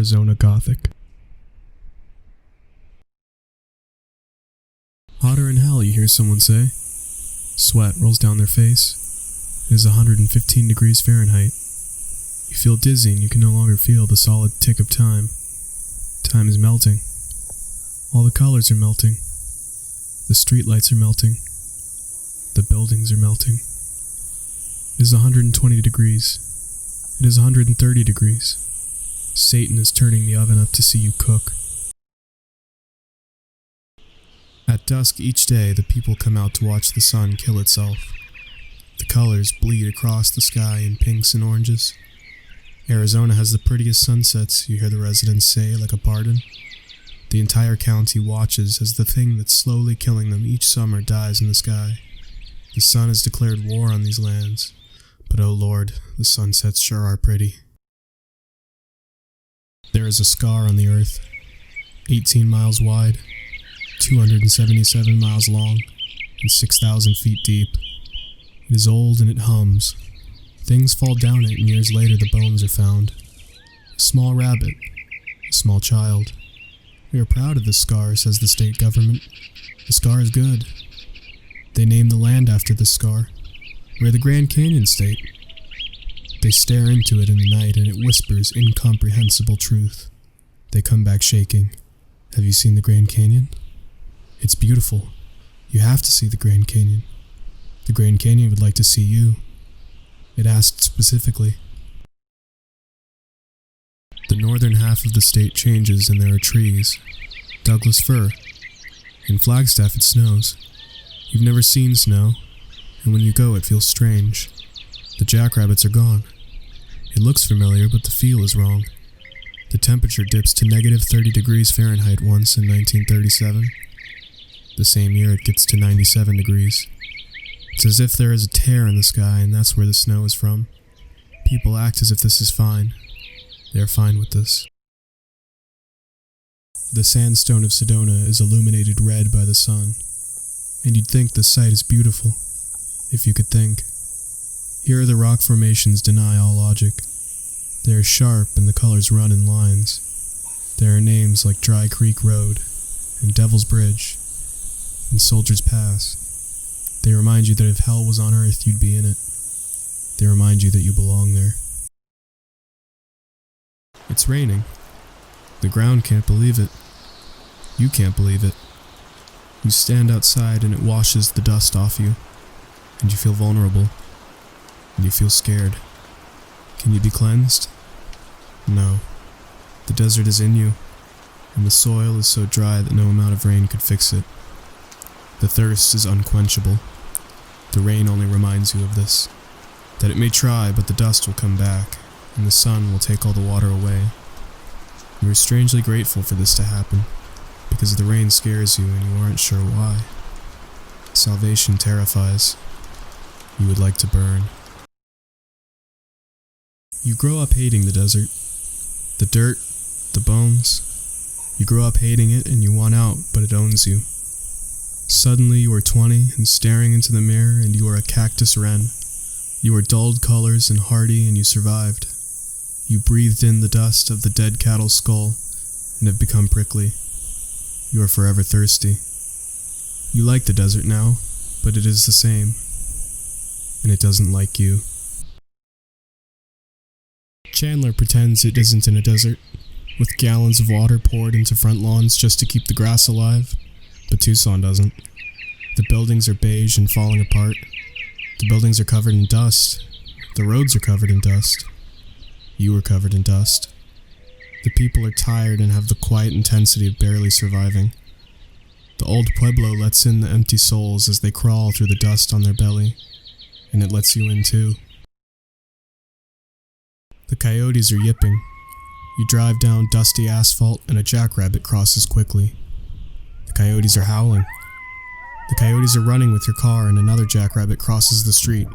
Arizona Gothic. Hotter in hell, you hear someone say. Sweat rolls down their face. It is 115 degrees Fahrenheit. You feel dizzy and you can no longer feel the solid tick of time. Time is melting. All the colors are melting. The streetlights are melting. The buildings are melting. It is 120 degrees. It is 130 degrees. Satan is turning the oven up to see you cook. At dusk each day, the people come out to watch the sun kill itself. The colors bleed across the sky in pinks and oranges. Arizona has the prettiest sunsets, you hear the residents say like a pardon. The entire county watches as the thing that's slowly killing them each summer dies in the sky. The sun has declared war on these lands, but oh Lord, the sunsets sure are pretty. There is a scar on the earth, 18 miles wide, 277 miles long, and 6,000 feet deep. It is old and it hums. Things fall down it and years later the bones are found. A small rabbit, a small child. We are proud of this scar, says the state government. The scar is good. They name the land after this scar. We're the Grand Canyon State. They stare into it in the night and it whispers incomprehensible truth. They come back shaking. Have you seen the Grand Canyon? It's beautiful. You have to see the Grand Canyon. The Grand Canyon would like to see you. It asked specifically. The northern half of the state changes and there are trees. Douglas fir. In Flagstaff it snows. You've never seen snow, and when you go it feels strange. The jackrabbits are gone. It looks familiar, but the feel is wrong. The temperature dips to negative 30 degrees Fahrenheit once in 1937. The same year it gets to 97 degrees. It's as if there is a tear in the sky and that's where the snow is from. People act as if this is fine. They are fine with this. The sandstone of Sedona is illuminated red by the sun, and you'd think the sight is beautiful, if you could think. Here the rock formations deny all logic. They are sharp and the colors run in lines. There are names like Dry Creek Road, and Devil's Bridge, and Soldier's Pass. They remind you that if hell was on earth, you'd be in it. They remind you that you belong there. It's raining. The ground can't believe it. You can't believe it. You stand outside and it washes the dust off you, and you feel vulnerable, and you feel scared. Can you be cleansed? No. The desert is in you, and the soil is so dry that no amount of rain could fix it. The thirst is unquenchable. The rain only reminds you of this, that it may try, but the dust will come back, and the sun will take all the water away. You are strangely grateful for this to happen, because the rain scares you and you aren't sure why. Salvation terrifies. You would like to burn. You grow up hating the desert. The dirt, the bones. You grow up hating it and you want out, but it owns you. Suddenly you are 20 and staring into the mirror and you are a cactus wren. You are dulled colors and hardy and you survived. You breathed in the dust of the dead cattle's skull and have become prickly. You are forever thirsty. You like the desert now, but it is the same. And it doesn't like you. Chandler pretends it isn't in a desert, with gallons of water poured into front lawns just to keep the grass alive. But Tucson doesn't. The buildings are beige and falling apart. The buildings are covered in dust. The roads are covered in dust. You are covered in dust. The people are tired and have the quiet intensity of barely surviving. The old pueblo lets in the empty souls as they crawl through the dust on their belly, and it lets you in too. The coyotes are yipping. You drive down dusty asphalt and a jackrabbit crosses quickly. The coyotes are howling. The coyotes are running with your car and another jackrabbit crosses the street.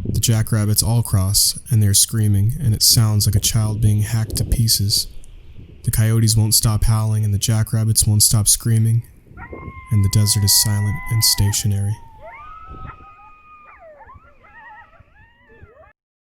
The jackrabbits all cross and they are screaming and it sounds like a child being hacked to pieces. The coyotes won't stop howling and the jackrabbits won't stop screaming, and the desert is silent and stationary.